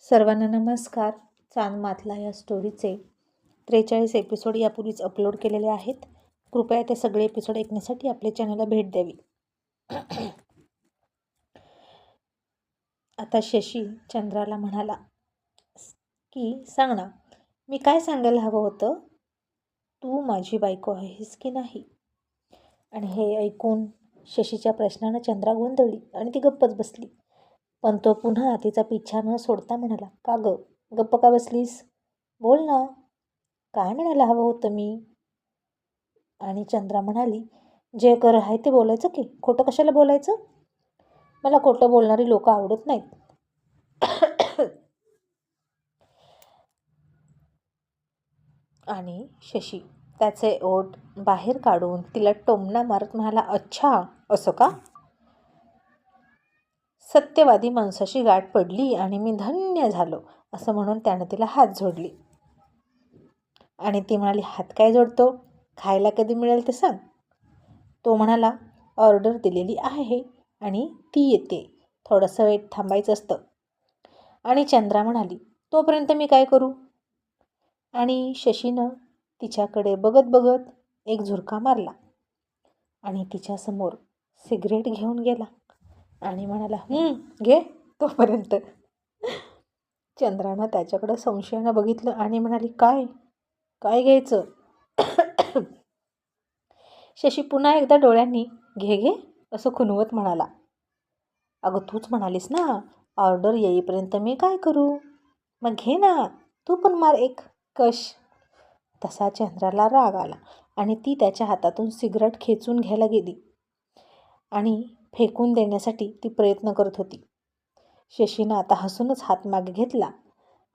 सर्वांना नमस्कार. चांदमातला या स्टोरीचे 43 एपिसोड यापूर्वीच अपलोड केलेले आहेत. कृपया ते सगळे एपिसोड ऐकण्यासाठी आपल्या चॅनलला भेट द्यावी. आता शशी चंद्राला म्हणाला की सांग ना, मी काय सांगायला हवं होतं, तू माझी बायको आहेस की नाही. आणि हे ऐकून शशीच्या प्रश्नानं चंद्रा गोंधळली आणि ती गप्पच बसली. पण तो पुन्हा तिचा पिच्छा न सोडता म्हणाला, का ग गप्प का बसलीस, बोल ना, काय म्हणायला हवं होतं मी. आणि चंद्रा म्हणाली, जे कर आहे ते बोलायचं की, खोटं कशाला बोलायचं. मला खोटं बोलणारी लोक आवडत नाहीत. आणि शशी त्याचे ओठ बाहेर काढून तिला टोमणा मारत म्हणाला, अच्छा असं का. सत्यवादी माणसाशी गाठ पडली आणि मी धन्य झालो असं म्हणून त्यानं तिला हात जोडली. आणि ती म्हणाली, हात काय जोडतो, खायला कधी मिळेल ते सांग. तो म्हणाला, ऑर्डर दिलेली आहे आणि ती येते, थोडंसं वेळ थांबायचं असतं. आणि चंद्रा म्हणाली, तोपर्यंत मी काय करू. आणि शशीनं तिच्याकडे बघत बघत एक झुरका मारला आणि तिच्यासमोर सिगरेट घेऊन गेला आणि म्हणाला, घे तोपर्यंत. चंद्रानं त्याच्याकडं संशयानं बघितलं आणि म्हणाली, काय काय घ्यायचं. शशी पुन्हा एकदा डोळ्यांनी घे घे असं खुणवत म्हणाला, अगं तूच म्हणालीस ना, ऑर्डर येईपर्यंत मी काय करू, मग घे ना, तू पण मार एक कश. तसा चंद्राला राग आला आणि ती त्याच्या हातातून सिगरेट खेचून घ्यायला गेली आणि फेकून देण्यासाठी ती प्रयत्न करत होती. शशीनं आता हसूनच हात मागे घेतला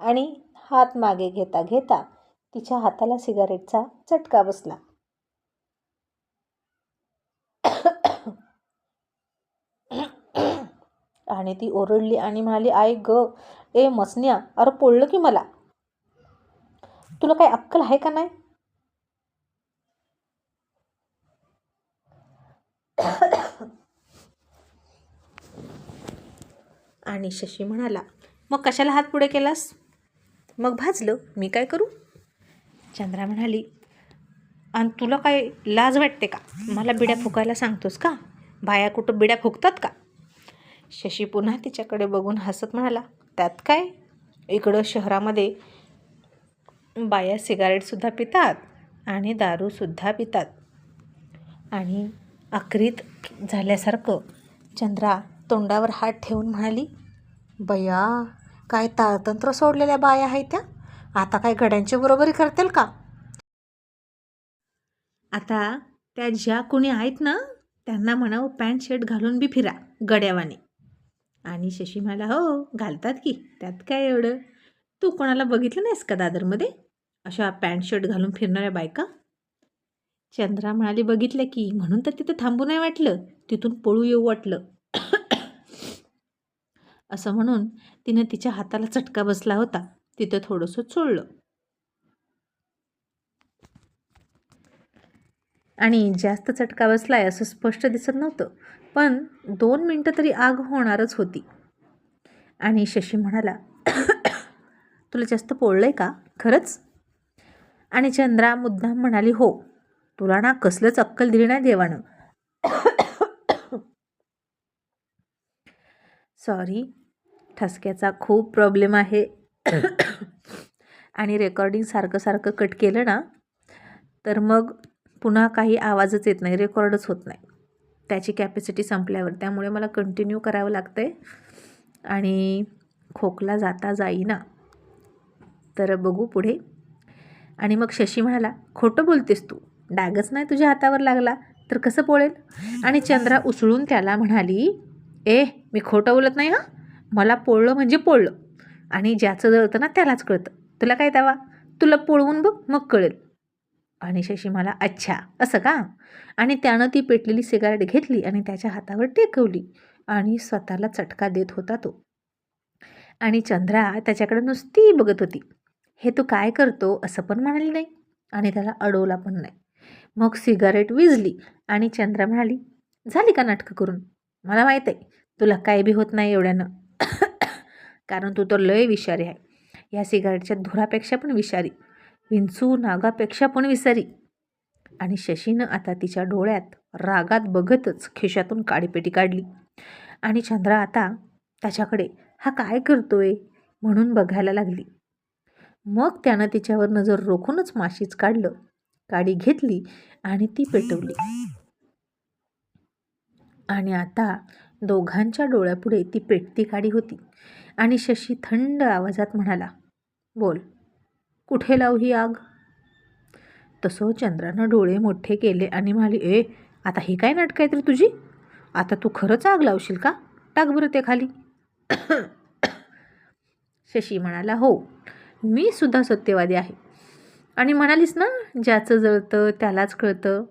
आणि हात मागे घेता घेता तिच्या हाताला सिगारेटचा चटका बसला. आणि ती ओरडली आणि म्हणाली, आई ग, ए मसन्या, अरे पोळलं की मला, तुला काही अक्कल आहे का नाही. आणि शशी म्हणाला, मग कशाला हात पुढे केलास, मग भाजलं, मी काय करू. चंद्रा म्हणाली, आणि तुला काय लाज वाटते का, मला बिड्या फुकायला सांगतोस का, बाया कुठं बिड्या फुकतात का. शशी पुन्हा तिच्याकडे बघून हसत म्हणाला, त्यात काय, इकडं शहरामध्ये बाया सिगारेटसुद्धा पितात आणि दारूसुद्धा पितात. आणि अक्रीत झाल्यासारखं चंद्रा तोंडावर हात ठेवून म्हणाली, बया, काय ताळतंत्र सोडलेल्या बाया आहेत त्या, आता काय गड्यांच्या बरोबरी करतील का. आता त्या ज्या कोणी आहेत ना, त्यांना म्हणावं पॅन्ट शर्ट घालून बी फिरा गड्यावाने. आणि शशी म्हणाला, हो घालतात की, त्यात काय एवढं, तू कोणाला बघितलं नाहीस का दादरमध्ये अशा पॅन्ट शर्ट घालून फिरणाऱ्या बायका. चंद्रा म्हणाली, बघितलं की, म्हणून तर तिथं थांबू नाही वाटलं, तिथून पळू येऊ वाटलं. असं म्हणून तिनं तिच्या हाताला चटका बसला होता तिथं थोडंसं चोळलं. आणि जास्त चटका बसलाय असं स्पष्ट दिसत नव्हतं, पण 2 मिनटं तरी आग होणारच होती. आणि शशी म्हणाला, तुला जास्त पोळलंय का खरंच. आणि चंद्रा मुद्दाम म्हणाली, हो, तुला ना कसलंच अक्कल दिली नाही देवानं. सॉरी, ठसक्याचा खूप प्रॉब्लेम आहे. आणि रेकॉर्डिंग सारखं सारखं कट केलं ना, तर मग पुन्हा काही आवाजच येत नाही, रेकॉर्डच होत नाही त्याची कॅपॅसिटी संपल्यावर. त्यामुळे मला कंटिन्यू करावं लागतं आहे आणि खोकला जाता जाईना, तर बघू पुढे. आणि मग शशी म्हणाला, खोटं बोलतेस तू, डागच नाही तुझ्या हातावर लागला तर कसं पोळेल. आणि चंद्रा उसळून त्याला म्हणाली, ए मी खोटं बोलत नाही हां, मला पोळलं म्हणजे पोळलं, आणि ज्याचं जळतं ना त्यालाच कळतं, तुला काय दावा, तुला पोळवून बघ मग कळेल. आणि शशी मला, अच्छा असं का. आणि त्यानं ती पेटलेली सिगारेट घेतली आणि त्याच्या हातावर टेकवली आणि स्वतःला चटका देत होता तो. आणि चंद्रा त्याच्याकडे नुसती बघत होती. हे तू काय करतो असं पण म्हणाली नाही आणि त्याला अडवला पण नाही. मग सिगारेट विझली आणि चंद्रा म्हणाली, झाली का नाटकं करून, मला माहीत आहे तुला काय बी होत नाही एवढ्यानं. कारण तू तर लय विषारी आहे. या सिगारेटच्या धुरापेक्षा पण विषारी, विंचू नागापेक्षा पण विषारी. आणि शशीनं आता तिच्या डोळ्यात रागात बघतच खिशातून काडीपेटी काढली. आणि चंद्रा आता त्याच्याकडे हा काय करतोय म्हणून बघायला लागली. मग त्यानं तिच्यावर नजर रोखूनच माशीच काढलं, काडी घेतली आणि ती पेटवली. आणि आता दोघांच्या डोळ्यापुढे ती पेटती काडी होती. आणि शशी थंड आवाजात म्हणाला, बोल, कुठे लावू ही आग? तसं चंद्रानं डोळे मोठे केले आणि म्हणाली, ए, आता ही काय नाटक आहे तर तुझी? आता तू खरंच आग लावशील का? टाक बरं ते खाली. शशी म्हणाला, हो, मी सुद्धा सत्यवादी आहे. आणि म्हणालीस ना, ज्याचं जळतं त्यालाच कळतं.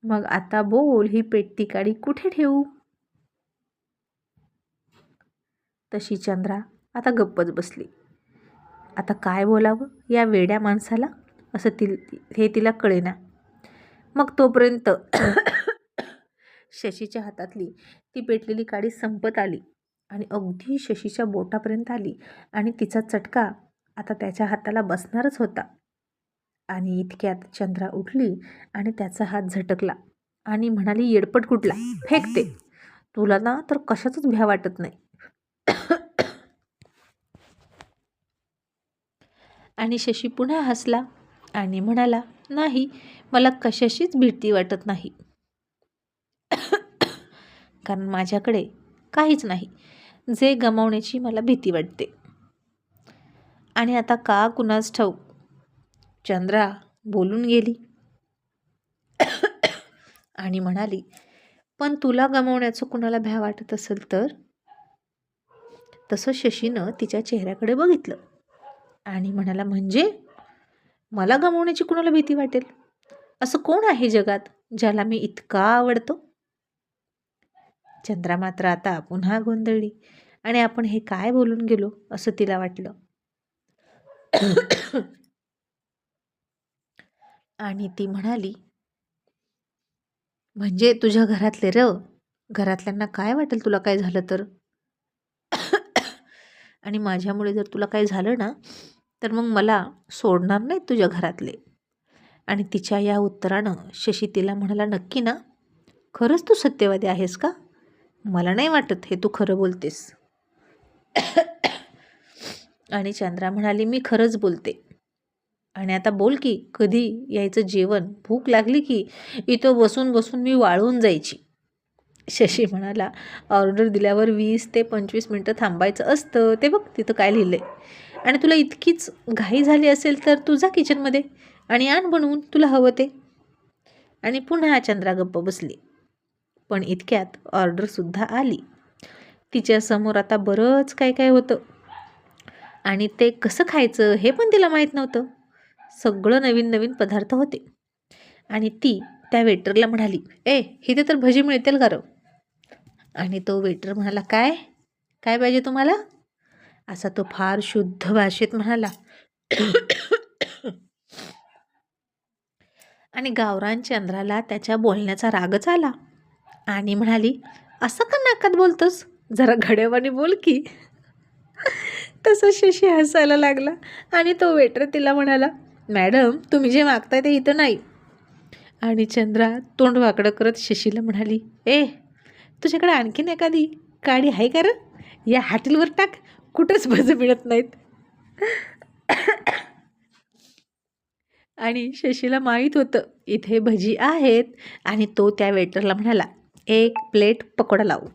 मग आता बोल, ही पेटती काडी कुठे ठेवू? तशी चंद्रा आता गप्पच बसली. आता काय बोलावं या वेड्या माणसाला असं हे तिला कळेना. मग तोपर्यंत शशीच्या हातातली ती पेटलेली काडी संपत आली आणि अगदी शशीच्या बोटापर्यंत आली. आणि तिचा चटका आता त्याच्या हाताला बसणारच होता. आणि इतक्यात चंद्रा उठली आणि त्याचा हात झटकला आणि म्हणाली, येडपट कुठला, फेकते. तुला ना तर कशाचंच भ्या वाटत नाही. आणि शशी पुन्हा हसला आणि म्हणाला, नाही, मला कशाशीच भीती वाटत नाही. कारण माझ्याकडे काहीच नाही जे गमावण्याची मला भीती वाटते. आणि आता का कुणास ठाऊक चंद्रा बोलून गेली आणि म्हणाली, पण तुला गमावण्याचं कुणाला भ्या वाटत असेल तर? तसं शशीनं तिच्या चेहऱ्याकडे बघितलं आणि म्हणाला, म्हणजे मला गमावण्याची कुणाला भीती वाटेल? असं कोण आहे जगात ज्याला मी इतका आवडतो? चंद्रा मात्र आता पुन्हा गोंधळली आणि आपण हे काय बोलून गेलो असं तिला वाटलं. आणि ती म्हणाली, म्हणजे तुझ्या घरातले घरातल्यांना काय वाटेल तुला काय झालं तर? आणि माझ्यामुळे जर तुला काय झालं ना तर मग मला सोडणार नाहीत तुझ्या घरातले. आणि तिच्या या उत्तरानं शशी तिला म्हणाला, नक्की ना? खरंच तू सत्यवादी आहेस का? मला नाही वाटत हे तू खरं बोलतेस. आणि चंद्रा म्हणाली, मी खरंच बोलते. आणि आता बोल की, कधी यायचं जेवण? भूक लागली की इथं बसून बसून मी वाळून जायची. शशी म्हणाला, ऑर्डर दिल्यावर 20 ते 25 मिनटं थांबायचं असतं, ते बघ तिथं काय लिहिलं आहे. आणि तुला इतकीच घाई झाली असेल तर तू जा किचनमध्ये आणि आण बनवून तुला हवं ते. आणि पुन्हा चंद्रा गप्प बसली. पण इतक्यात ऑर्डरसुद्धा आली. तिच्यासमोर आता बरंच काय काय होतं आणि ते कसं खायचं हे पण तिला माहीत नव्हतं. सगळं नवीन नवीन पदार्थ होते. आणि ती त्या वेटरला म्हणाली, ए, इथे तर भजी मिळतील का? आणि तो वेटर म्हणाला, काय काय पाहिजे तुम्हाला? असा तो फार शुद्ध भाषेत म्हणाला. आणि गावरान चंद्राला त्याच्या बोलण्याचा रागच आला आणि म्हणाली, असं का नाकात बोलतोस? जरा घड्यावाने बोल की. तसं शशी हसायला लागला आणि तो वेटर तिला म्हणाला, मॅडम, तुम्ही जे मागताय ते इथं नाही. आणि चंद्रा तोंड वाकडं करत शशीला म्हणाली, ए, तुझ्याकडे आणखीन एखादी काडी आहे का रं? या हॉटेलवर टाक, कुठंच भजी मिळत नाहीत. आणि शशीला माहीत होतं इथे भजी आहेत आणि तो त्या वेटरला म्हणाला, 1 प्लेट पकोडा लावू.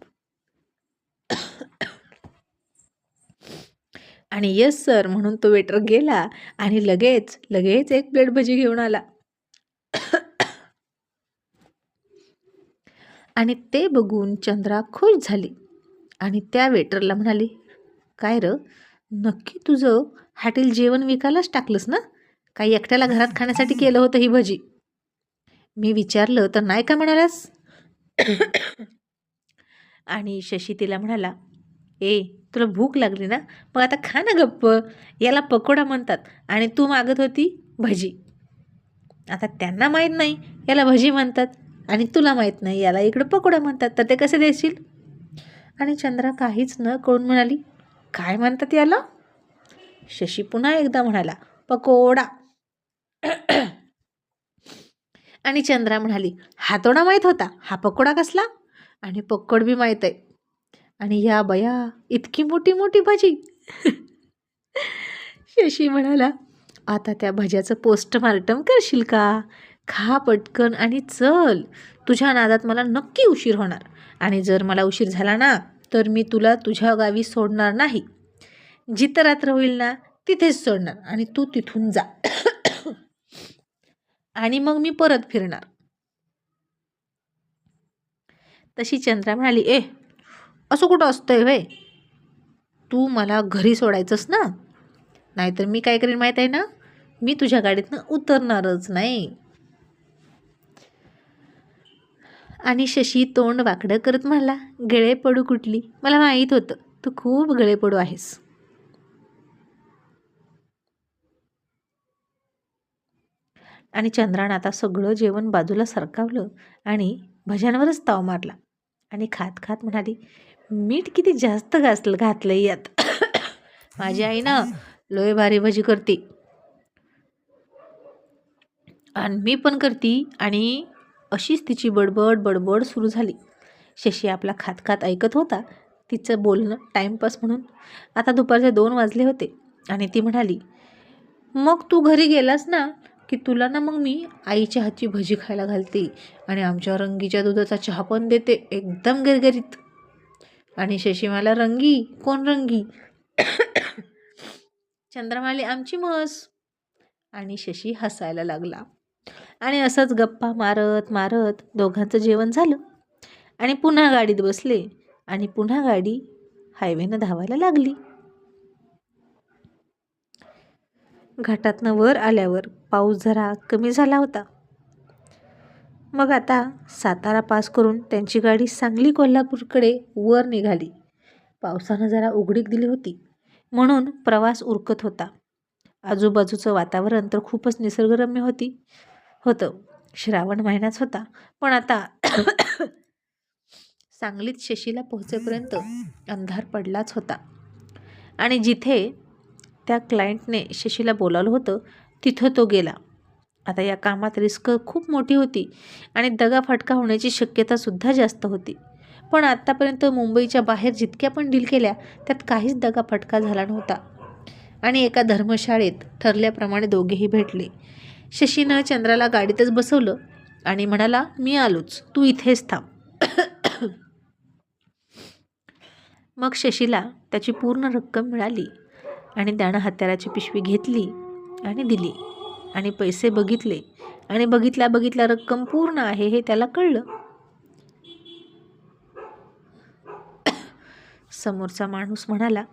आणि येस सर म्हणून तो वेटर गेला आणि लगेच 1 प्लेट भजी घेऊन आला. आणि ते बघून चंद्रा खुश झाली आणि त्या वेटरला म्हणाली, काय र, नक्की तुझं हॉटेल जेवण विकायलाच टाकलंस ना? काही एकट्याला घरात खाण्यासाठी केलं होतं ही भजी? मी विचारलं तर नाही का म्हणालास? आणि शशी तिला म्हणाला, ए, तुला भूक लागली ना, मग आता खा ना गप्प. याला पकोडा म्हणतात आणि तू मागत होती भजी. आता त्यांना माहीत नाही याला भजी म्हणतात आणि तुला माहीत नाही याला इकडं पकोडा म्हणतात, तर ते कसे देशील? आणि चंद्रा काहीच न कळून म्हणाली, काय म्हणतात याला? शशी पुन्हा एकदा म्हणाला, पकोडा. आणि चंद्रा म्हणाली, हातोडा माहीत होता, हा पकोडा कसला? आणि पक्कड बी माहीत आहे. आणि या बया, इतकी मोठी मोठी भजी. शशी म्हणाला, आता त्या भज्याचं पोस्टमार्टम करशील का? खा पटकन आणि चल, तुझ्या नादात मला नक्की उशीर होणार. आणि जर मला उशीर झाला ना, तर मी तुला तुझ्या गावी सोडणार नाही. जिथं रात्र होईल ना तिथेच सोडणार आणि तू तिथून जा. आणि मग मी परत फिरणार. तशी चंद्रा म्हणाली, असं कुठं असतंय व्हय? तू मला घरी सोडायचंस ना, नाहीतर मी काय करीन माहीत आहे ना, मी तुझ्या गाडीतनं उतरणारच नाही. आणि शशी तोंड वाकडं करत म्हणाला, गळेपडू कुठली, मला माहीत होतं तू खूप गळेपडू आहेस. आणि चंद्रानं आता सगळं जेवण बाजूला सरकावलं आणि भज्यांवरच ताव मारला आणि खात खात म्हणाली, मीठ किती जास्त घातलं यात. माझी आई ना लय भारी भजी करते आणि मी पण करते. आणि अशीच तिची बडबड बडबड सुरू झाली. शशी आपला खात खात ऐकत होता तिचं बोलणं टाईमपास म्हणून. आता दुपारचे 2 वाजले होते आणि ती म्हणाली, मग तू घरी गेलास ना की तुला ना मग मी आईच्या हातची भजी खायला घालते आणि आमच्या रंगीच्या दुधाचा चहा पण देते, एकदम गरगरीत. आणि शशी मला, रंगी कोण रंगी? चंद्रमाली, आमची म्हस. आणि शशी हसायला लागला. आणि असंच गप्पा मारत मारत दोघांचं जेवण झालं आणि पुन्हा गाडीत बसले आणि पुन्हा गाडी हायवेनं धावायला लागली. घाटातनं वर आल्यावर पाऊस जरा कमी झाला होता. मग आता सातारा पास करून त्यांची गाडी सांगली कोल्हापूरकडे वर निघाली. पावसानं जरा उघडीक दिली होती म्हणून प्रवास उरकत होता. आजूबाजूचं वातावरण तर खूपच निसर्गरम्य होतं. श्रावण महिनाच होता, पण आता सांगलीत शशीला पोहोचेपर्यंत अंधार पडलाच होता. आणि जिथे त्या क्लायंटने शशीला बोलावलं होतं तिथं तो गेला. आता या कामात रिस्क खूप मोठी होती आणि दगाफटका होण्याची शक्यतासुद्धा जास्त होती. पण आत्तापर्यंत मुंबईच्या बाहेर जितक्या पण डील केल्या त्यात काहीच दगाफटका झाला नव्हता. आणि एका धर्मशाळेत ठरल्याप्रमाणे दोघेही भेटले. शशीनं चंद्राला गाडीतच बसवलं आणि म्हणाला, मी आलोच, तू इथेच थांब. मग शशीला त्याची पूर्ण रक्कम मिळाली आणि त्यानं हत्याराची पिशवी घेतली आणि दिली आणि पैसे बघितले आणि बघितल्या रक्कम पूर्ण आहे हे त्याला कळलं. समोरचा माणूस म्हणाला,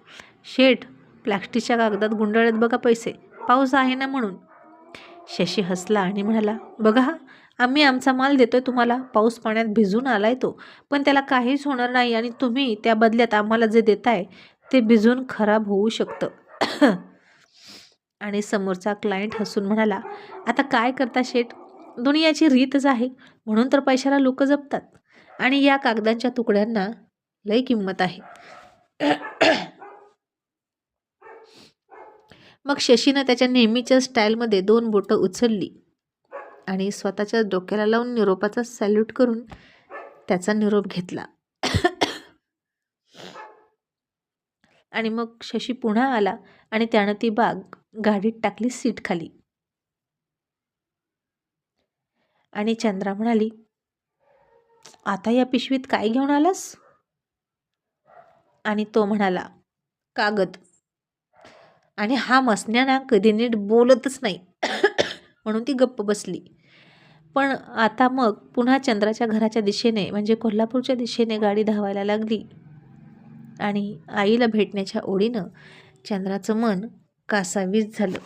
शेठ, प्लॅस्टिकच्या कागदात गुंडाळत बघा पैसे, पाऊस आहे ना म्हणून. शशी हसला आणि म्हणाला, बघा, आम्ही आमचा माल देतोय तुम्हाला, पाऊस पाण्यात भिजून आलाय तो, पण त्याला काहीच होणार नाही आणि तुम्ही त्या बदल्यात आम्हाला जे देताय ते भिजून खराब होऊ शकतं. आणि समोरचा क्लायंट हसून म्हणाला, आता काय करता शेठ, दुनियाची रीतच आहे म्हणून तर पैशाला लोक जपतात आणि या कागदांच्या तुकड्यांना लई किंमत आहे. मग शशीनं त्याच्या नेहमीच्या स्टाईलमध्ये 2 बोटं उचलली आणि स्वतःच्या डोक्याला लावून निरोपाचा सॅल्यूट करून त्याचा निरोप घेतला. आणि मग शशी पुन्हा आला आणि त्यानं ती बाग गाडीत टाकली सीट खाली. आणि चंद्रा म्हणाली, आता या पिशवीत काय घेऊन आलास? आणि तो म्हणाला, कागद. आणि हा मसण्याना कधी नीट बोलतच नाही म्हणून ती गप्प बसली. पण आता मग पुन्हा चंद्राच्या घराच्या दिशेने म्हणजे कोल्हापूरच्या दिशेने गाडी धावायला लागली. आणि आईला भेटण्याच्या ओढीनं चंद्राचं मन कासावीस झालं.